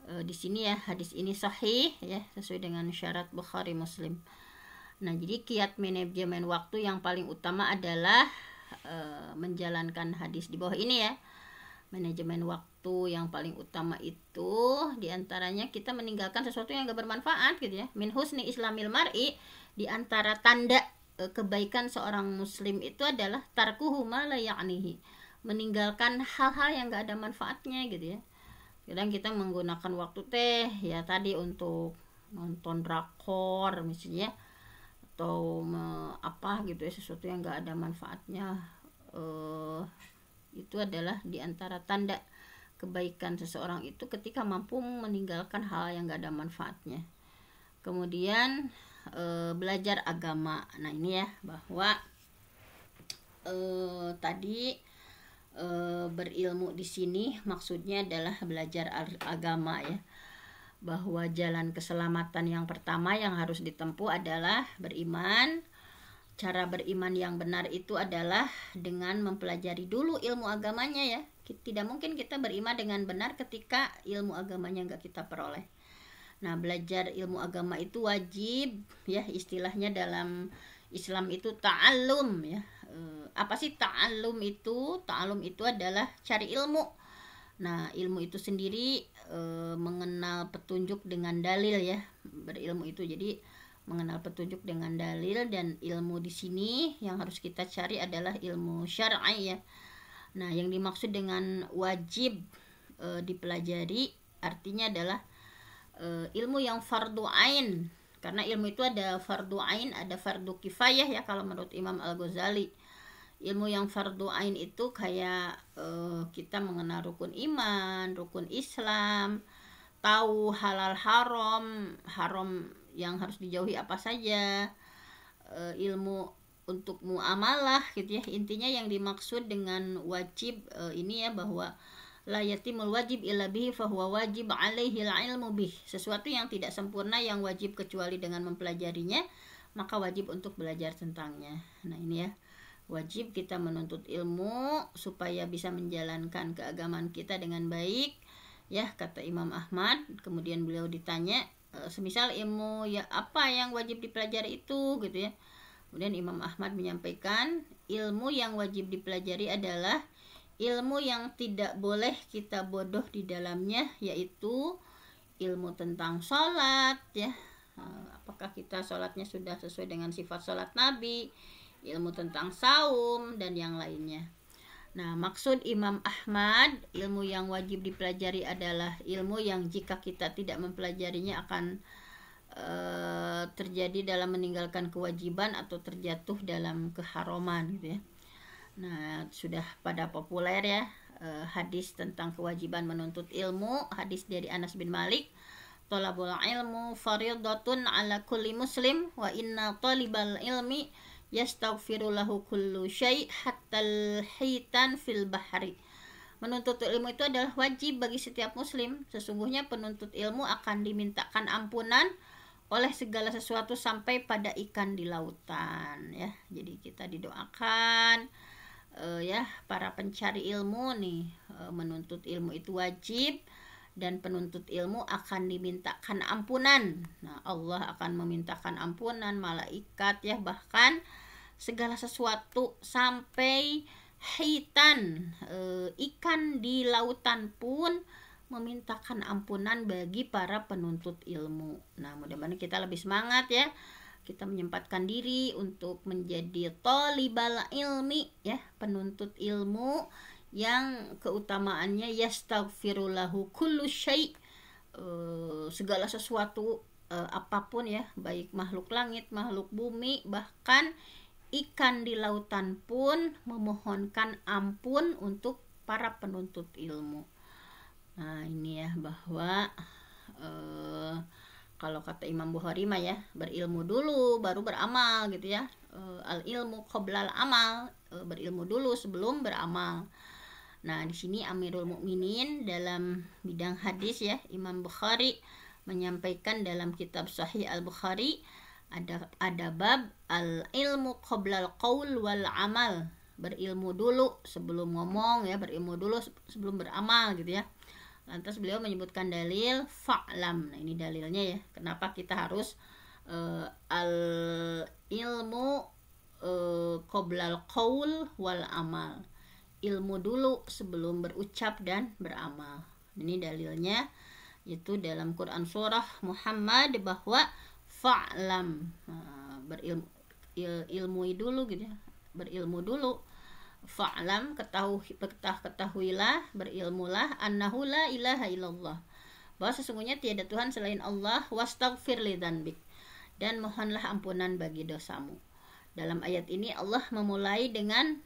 di sini ya hadis ini sahih ya, sesuai dengan syarat Bukhari Muslim. Nah, jadi kiat manajemen waktu yang paling utama adalah menjalankan hadis di bawah ini ya. Manajemen waktu yang paling utama itu diantaranya kita meninggalkan sesuatu yang gak bermanfaat gitu ya. Min husni islamil mar'i, diantara tanda kebaikan seorang muslim itu adalah tarkuhu ma la ya'nihi, meninggalkan hal-hal yang gak ada manfaatnya gitu ya. Kadang kita menggunakan waktu ya tadi untuk nonton drakor misalnya, atau apa gitu ya, sesuatu yang gak ada manfaatnya. Itu adalah diantara tanda kebaikan seseorang itu ketika mampu meninggalkan hal yang gak ada manfaatnya. Kemudian belajar agama. Nah, ini ya bahwa tadi berilmu di sini maksudnya adalah belajar agama ya, bahwa jalan keselamatan yang pertama yang harus ditempuh adalah beriman. Cara beriman yang benar itu adalah dengan mempelajari dulu ilmu agamanya ya. Tidak mungkin kita beriman dengan benar ketika ilmu agamanya nggak kita peroleh. Nah, belajar ilmu agama itu wajib ya, istilahnya dalam Islam itu ta'allum ya, Apa sih ta'allum itu? Ta'allum itu adalah cari ilmu. Nah, ilmu itu sendiri mengenal petunjuk dengan dalil ya. Berilmu itu jadi mengenal petunjuk dengan dalil, dan ilmu di sini yang harus kita cari adalah ilmu syar'i ya. Nah, yang dimaksud dengan wajib dipelajari artinya adalah ilmu yang fardu ain. Karena ilmu itu ada fardu ain, ada fardu kifayah ya kalau menurut Imam Al-Ghazali. Ilmu yang fardu ain itu kayak kita mengenal rukun iman, rukun Islam, tahu halal haram yang harus dijauhi apa saja, ilmu untuk muamalah gitu ya. Intinya yang dimaksud dengan wajib ini ya, bahwa la yatimul wajib illa bihi fahuwa wajib alaihi ilmu bih. Sesuatu yang tidak sempurna yang wajib kecuali dengan mempelajarinya, maka wajib untuk belajar tentangnya. Nah, ini ya, wajib kita menuntut ilmu supaya bisa menjalankan keagamaan kita dengan baik ya, kata Imam Ahmad. Kemudian beliau ditanya semisal ilmu ya apa yang wajib dipelajari itu gitu ya. Kemudian Imam Ahmad menyampaikan ilmu yang wajib dipelajari adalah ilmu yang tidak boleh kita bodoh di dalamnya, yaitu ilmu tentang sholat ya. Apakah kita sholatnya sudah sesuai dengan sifat sholat Nabi, ilmu tentang saum, dan yang lainnya. Nah, maksud Imam Ahmad, ilmu yang wajib dipelajari adalah ilmu yang jika kita tidak mempelajarinya akan terjadi dalam meninggalkan kewajiban atau terjatuh dalam keharaman gitu ya. Nah, sudah pada populer ya hadis tentang kewajiban menuntut ilmu. Hadis dari Anas bin Malik, thalabul ilmu fardhatun ala kulli muslim wa inna talibal ilmi yastaghfiru lahu kullu syai' hatta al-hitan fil bahri. Menuntut ilmu itu adalah wajib bagi setiap muslim. Sesungguhnya penuntut ilmu akan dimintakan ampunan oleh segala sesuatu sampai pada ikan di lautan ya. Jadi kita didoakan ya para pencari ilmu nih, menuntut ilmu itu wajib, dan penuntut ilmu akan dimintakan ampunan. Nah, Allah akan memintakan ampunan, malaikat ya, bahkan segala sesuatu sampai hitan, ikan di lautan pun memintakan ampunan bagi para penuntut ilmu. Nah, mudah-mudahan kita lebih semangat ya, kita menyempatkan diri untuk menjadi thalibal ilmi ya, penuntut ilmu yang keutamaannya yastaghfirulahu kullu syai', segala sesuatu apapun ya, baik makhluk langit, makhluk bumi, bahkan ikan di lautan pun memohonkan ampun untuk para penuntut ilmu. Nah, ini ya, bahwa kalau kata Imam Bukhari mah ya, berilmu dulu baru beramal gitu ya. Al ilmu qoblal amal, berilmu dulu sebelum beramal. Nah, di sini Amirul Mukminin dalam bidang hadis ya, Imam Bukhari menyampaikan dalam kitab Sahih Al-Bukhari ada bab al ilmu qoblal qaul wal amal, berilmu dulu sebelum ngomong ya, berilmu dulu sebelum beramal gitu ya. Lantas beliau menyebutkan dalil fa'lam. Nah, ini dalilnya ya, kenapa kita harus al ilmu qoblal qaul wal amal, ilmu dulu sebelum berucap dan beramal. Ini dalilnya itu dalam Quran surah Muhammad, bahwa fa'lam, ilmui dulu gitu ya, berilmu dulu. Fa'lam, ketahuilah, berilmulah, annahu la ilaha illallah, bahwa sesungguhnya tiada Tuhan selain Allah, wastaghfir li dzanbik, dan mohonlah ampunan bagi dosamu. Dalam ayat ini Allah memulai dengan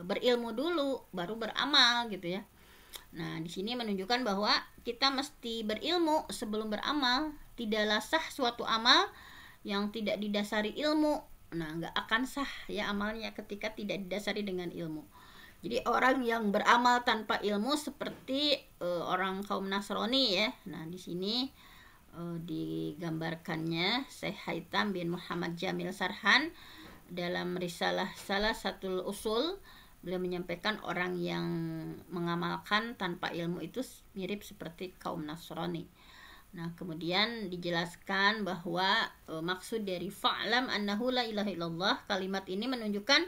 berilmu dulu baru beramal gitu ya. Nah, di sini menunjukkan bahwa kita mesti berilmu sebelum beramal. Tidaklah sah suatu amal yang tidak didasari ilmu. Nah, nggak akan sah ya amalnya ketika tidak didasari dengan ilmu. Jadi orang yang beramal tanpa ilmu seperti orang kaum Nasrani ya. Nah, di sini digambarkannya Syekh Haitam bin Muhammad Jamil Sarhan dalam risalah salah satu usul. Beliau menyampaikan orang yang mengamalkan tanpa ilmu itu mirip seperti kaum Nasrani. Nah, kemudian dijelaskan bahwa maksud dari fa'lam annahu la ilaha illallah, kalimat ini menunjukkan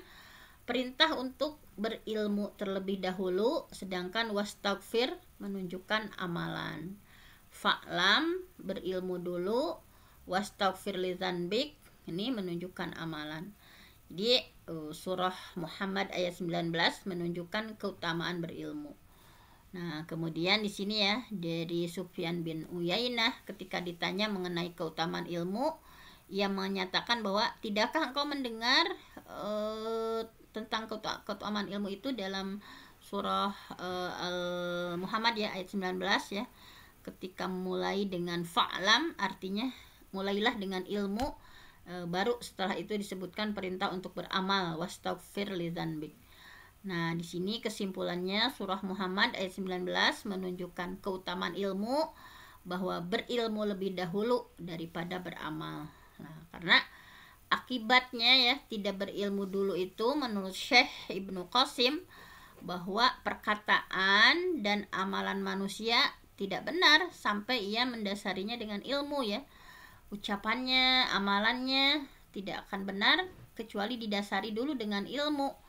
perintah untuk berilmu terlebih dahulu, sedangkan wastaghfir menunjukkan amalan. Fa'lam berilmu dulu, wastaghfir lidzanbik ini menunjukkan amalan. Jadi surah Muhammad ayat 19 menunjukkan keutamaan berilmu. Nah, kemudian di sini ya dari Sufyan bin Uyainah ketika ditanya mengenai keutamaan ilmu, ia menyatakan bahwa tidakkah engkau mendengar tentang keutamaan ilmu itu dalam surah Al-Muhammad ya ayat 19 ya. Ketika mulai dengan fa'lam artinya mulailah dengan ilmu, baru setelah itu disebutkan perintah untuk beramal, wastaghfir lidzanbik. Nah, di sini kesimpulannya surah Muhammad ayat 19 menunjukkan keutamaan ilmu, bahwa berilmu lebih dahulu daripada beramal. Nah, karena akibatnya ya tidak berilmu dulu itu menurut Syekh Ibnu Qasim bahwa perkataan dan amalan manusia tidak benar sampai ia mendasarinya dengan ilmu ya. Ucapannya, amalannya tidak akan benar kecuali didasari dulu dengan ilmu.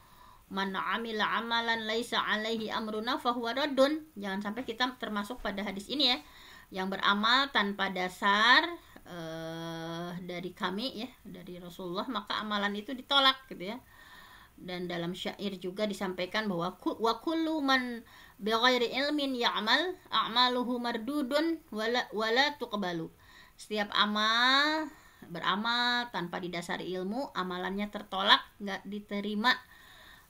Man amila amalan laisa alaihi amruna fahuwa raddun. Jangan sampai kita termasuk pada hadis ini ya, yang beramal tanpa dasar dari kami ya, dari Rasulullah, maka amalan itu ditolak gitu ya. Dan dalam syair juga disampaikan bahwa wa kullu man bighairi ilmin ya'mal a'maluhu mardudun wala tuqbalu. Setiap beramal tanpa didasari ilmu, amalannya tertolak, nggak diterima.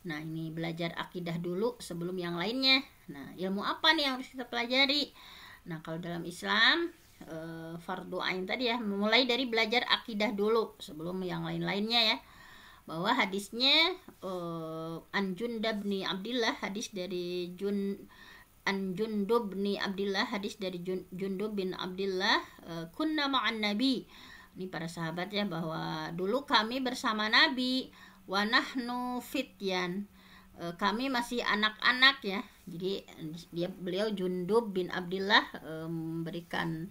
Nah, ini belajar akidah dulu sebelum yang lainnya. Nah, ilmu apa nih yang harus kita pelajari? Nah, kalau dalam Islam fardu ain tadi ya, mulai dari belajar akidah dulu sebelum yang lain-lainnya ya. Bahwa hadisnya an Jundub bin Abdillah, hadis dari Jundub bin Abdillah, hadis dari Jundub bin Abdillah, kunna ma'an nabi. Ini para sahabat ya, bahwa dulu kami bersama Nabi, wa nahnu fityan, kami masih anak-anak ya. Jadi beliau Jundub bin Abdillah memberikan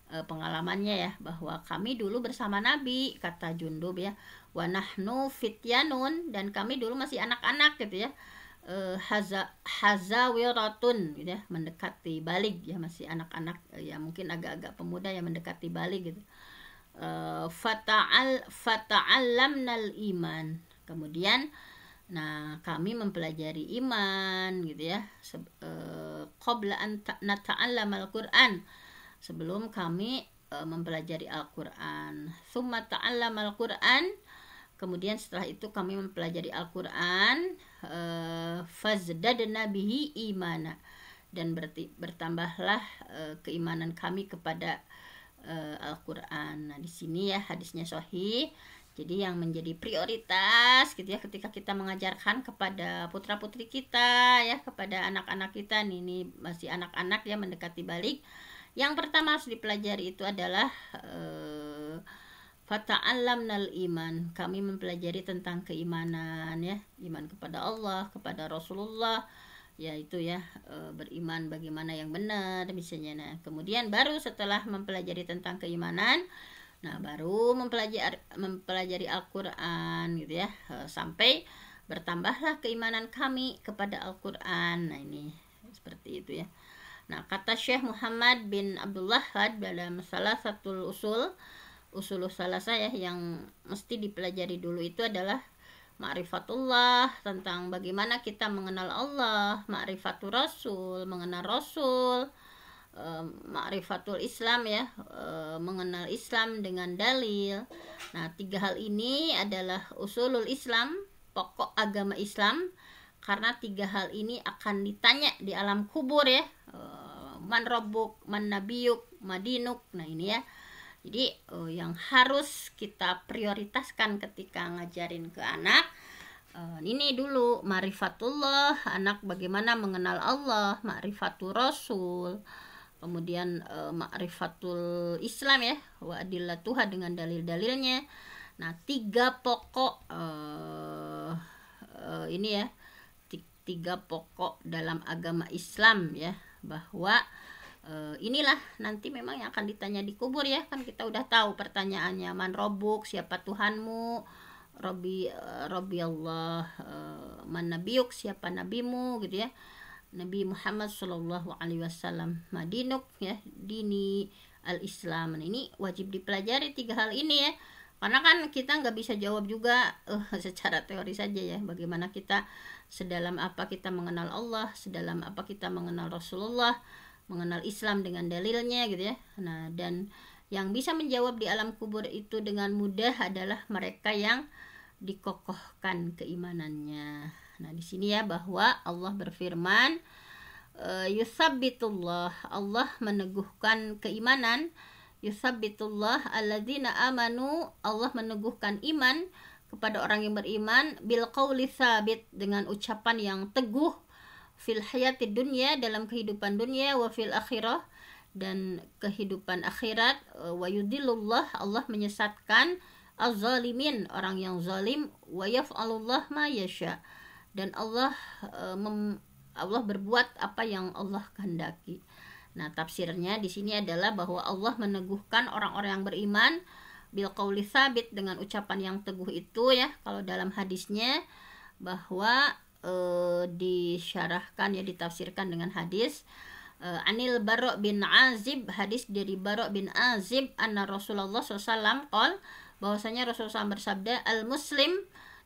pengalamannya ya, bahwa kami dulu bersama Nabi, kata Jundub ya, wa nahnu fityanun, dan kami dulu masih anak-anak gitu ya, hazawiratun gitu ya, mendekati balig ya, masih anak-anak ya, mungkin agak-agak pemuda yang mendekati balig gitu. Fata'allamnal iman, kemudian nah kami mempelajari iman gitu ya, qabla an nata'allamal Qur'an, sebelum kami mempelajari Al-Qur'an. Tsumma ta'allamal Qur'an, kemudian setelah itu kami mempelajari Al-Qur'an, fazdadna bihi imana, dan bertambahlah keimanan kami kepada Al-Qur'an. Nah, di sini ya hadisnya sahih. Jadi yang menjadi prioritas gitu ya ketika kita mengajarkan kepada putra-putri kita ya, kepada anak-anak kita nih, ini masih anak-anak ya mendekati balik, yang pertama harus dipelajari itu adalah fata'allamnal iman, kami mempelajari tentang keimanan ya, iman kepada Allah, kepada Rasulullah, yaitu ya beriman bagaimana yang benar misalnya. Nah, kemudian baru setelah mempelajari tentang keimanan, nah baru mempelajari Al-Qur'an gitu ya, sampai bertambahlah keimanan kami kepada Al-Qur'an. Nah, ini seperti itu ya. Nah, kata Syekh Muhammad bin Abdullah dalam salah satu usul salasah ya, yang mesti dipelajari dulu itu adalah ma'rifatullah, tentang bagaimana kita mengenal Allah, ma'rifatul Rasul, mengenal Rasul, ma'rifatul Islam ya, mengenal Islam dengan dalil. Nah, 3 hal ini adalah usulul Islam, pokok agama Islam, karena 3 hal ini akan ditanya di alam kubur ya, man rabbuk, man nabiyuk, madinuk. Nah, ini ya, jadi yang harus kita prioritaskan ketika ngajarin ke anak, ini dulu ma'rifatullah, anak bagaimana mengenal Allah, ma'rifatul Rasul, kemudian ma'rifatul Islam ya, wa adillatuha, dengan dalil-dalilnya. Nah, 3 pokok ini ya, 3 pokok dalam agama Islam ya, bahwa inilah nanti memang yang akan ditanya di kubur ya, kan kita udah tahu pertanyaannya, man robuk, siapa Tuhanmu, Rabbi Allah, man nabiyuk, siapa nabimu gitu ya, Nabi Muhammad Shallallahu Alaihi Wasallam, madinuk ya, dini al-Islam. Ini wajib dipelajari 3 hal ini ya, karena kan kita nggak bisa jawab juga secara teori saja ya, bagaimana kita, sedalam apa kita mengenal Allah, sedalam apa kita mengenal Rasulullah, mengenal Islam dengan dalilnya gitu ya. Nah, dan yang bisa menjawab di alam kubur itu dengan mudah adalah mereka yang dikokohkan keimanannya. Nah, di sini ya bahwa Allah berfirman, yusabbitullah, Allah meneguhkan keimanan, yusabbitullah alladzina amanu, Allah meneguhkan iman kepada orang yang beriman, bil qauli tsabit, dengan ucapan yang teguh, fil hayati dunya, dalam kehidupan dunia, wa fil akhirah, dan kehidupan akhirat, wa yudillullah, Allah menyesatkan az-zalimin, orang yang zalim, wa yaf'alullah ma yasha, dan Allah Allah berbuat apa yang Allah kehendaki. Nah, tafsirnya di sini adalah bahwa Allah meneguhkan orang-orang yang beriman bil qauli tsabit, dengan ucapan yang teguh itu ya. Kalau dalam hadisnya bahwa disyarahkan ya, ditafsirkan dengan hadis Anil Bara' bin Azib, hadis dari Bara' bin Azib, anna Rasulullah SAW qol, bahwasanya Rasulullah SAW bersabda, al muslim,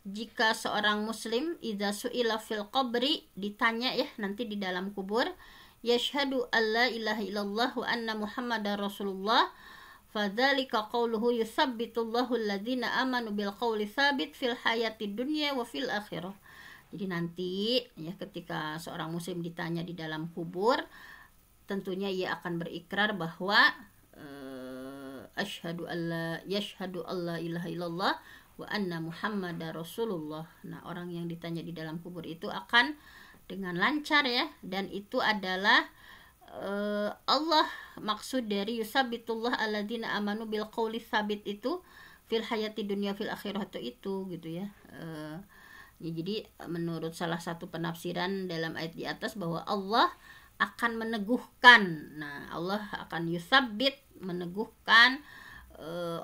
jika seorang muslim, idza su'ila fil qabri, ditanya ya nanti di dalam kubur, yashhadu alla ilaha illallah wa anna muhammadar rasulullah, fadzalika qauluhu yusabbitullahu alladzina amanu bil qauli tsabit fil hayatid dunya wa fil akhirah. Jadi nanti ya, ketika seorang muslim ditanya di dalam kubur, tentunya ia akan berikrar bahwa yashhadu alla ilaha illallah wa anna muhammadar rasulullah. Nah, orang yang ditanya di dalam kubur itu akan dengan lancar ya, dan itu adalah Allah, maksud dari yusabbitullah alladzina amanu bil qauli tsabit itu fil hayati dunya fil akhirah itu gitu ya. Jadi menurut salah satu penafsiran dalam ayat di atas bahwa Allah akan meneguhkan. Nah, Allah akan yusabbit, meneguhkan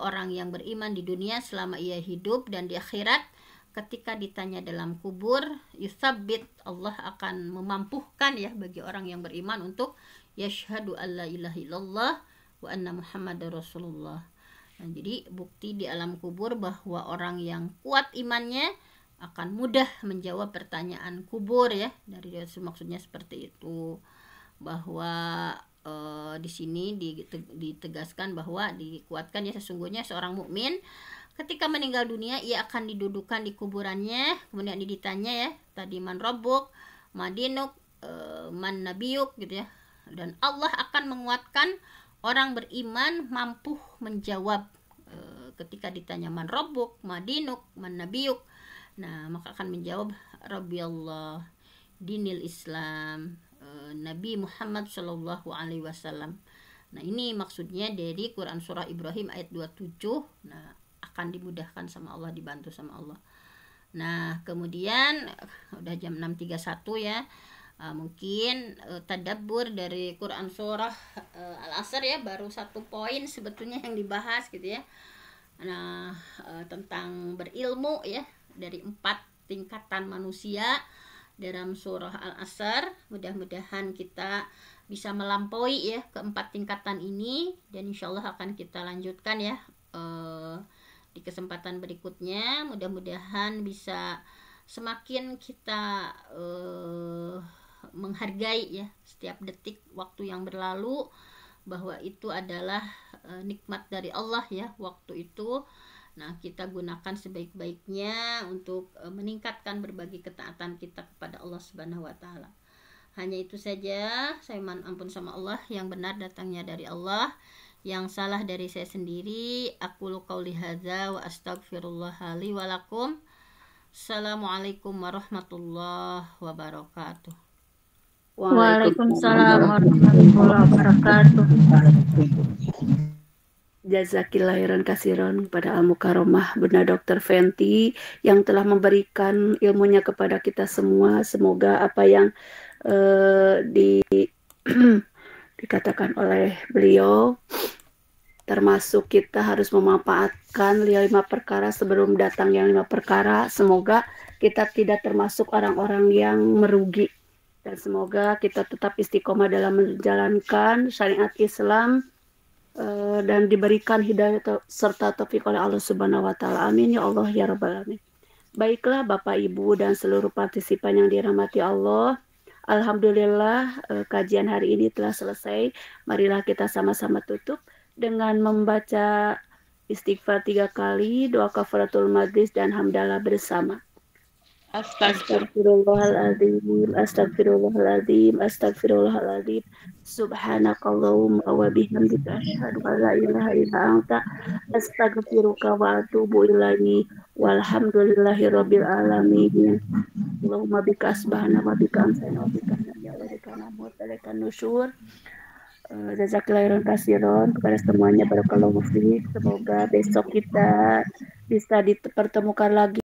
orang yang beriman di dunia selama ia hidup, dan di akhirat ketika ditanya dalam kubur, yusabbit, Allah akan memampuhkan ya bagi orang yang beriman untuk yashhadu alla ilaha illallah wa anna muhammadar rasulullah. Nah, jadi bukti di alam kubur bahwa orang yang kuat imannya akan mudah menjawab pertanyaan kubur ya. Dari maksudnya seperti itu, bahwa di sini ditegaskan bahwa dikuatkan ya, sesungguhnya seorang mukmin ketika meninggal dunia ia akan didudukan di kuburannya, kemudian ditanya ya tadi, man rabbuk, madinuk, man nabiyuk gitu ya, dan Allah akan menguatkan orang beriman mampu menjawab ketika ditanya man rabbuk, madinuk, man nabiyuk. Nah, maka akan menjawab Rabbi Allah, dinil Islam, Nabi Muhammad Shallallahu Alaihi Wasallam. Nah, ini maksudnya dari Quran Surah Ibrahim ayat 27. Nah, akan dimudahkan sama Allah, dibantu sama Allah. Nah, kemudian udah jam 6.31 ya, mungkin tadabbur dari Quran Surah Al-Asr ya, baru 1 poin sebetulnya yang dibahas gitu ya. Nah, tentang berilmu ya, dari 4 tingkatan manusia dalam surah Al-Asr. Mudah-mudahan kita bisa melampaui ya ke 4 tingkatan ini, dan insyaallah akan kita lanjutkan ya di kesempatan berikutnya. Mudah-mudahan bisa semakin kita menghargai ya setiap detik waktu yang berlalu, bahwa itu adalah nikmat dari Allah ya waktu itu. Nah, kita gunakan sebaik-baiknya untuk meningkatkan berbagai ketaatan kita kepada Allah Subhanahu wa taala. Hanya itu saja, saya mohon ampun sama Allah, yang benar datangnya dari Allah, yang salah dari saya sendiri. Aqulu qauli hadza wa astaghfirullah li wa lakum. Assalamualaikum warahmatullahi wabarakatuh. Waalaikumsalam warahmatullahi wabarakatuh. Jazakillahirran kasiron kepada Al-Mukarramah Bunda Dr. Fenty yang telah memberikan ilmunya kepada kita semua. Semoga apa yang dikatakan oleh beliau termasuk kita harus memanfaatkan 5 perkara sebelum datang yang 5 perkara. Semoga kita tidak termasuk orang-orang yang merugi, dan semoga kita tetap istiqomah dalam menjalankan syariat Islam dan diberikan hidayah serta taufik oleh Allah Subhanahu wa taala. Amin ya Allah ya rabbal alamin. Baiklah Bapak Ibu dan seluruh partisipan yang dirahmati Allah, alhamdulillah kajian hari ini telah selesai. Marilah kita sama-sama tutup dengan membaca istighfar 3 kali, doa kafaratul majlis dan hamdalah bersama. Astagfirullahaladzim, astagfirullahaladzim, astagfirullahaladzim. Subhanakallahumma wa bihamdika asyhadu an la ilaha illa anta astaghfiruka wa atubu ilaihi walhamdulillahi rabbil alamin. Allahumma bika asbahna wa bika amsayna wa bika nahya wa bika namut wa bika nusyur. Jazakallahu khairan kepada semuanya, barakallahu fiik. Semoga besok kita bisa dipertemukan lagi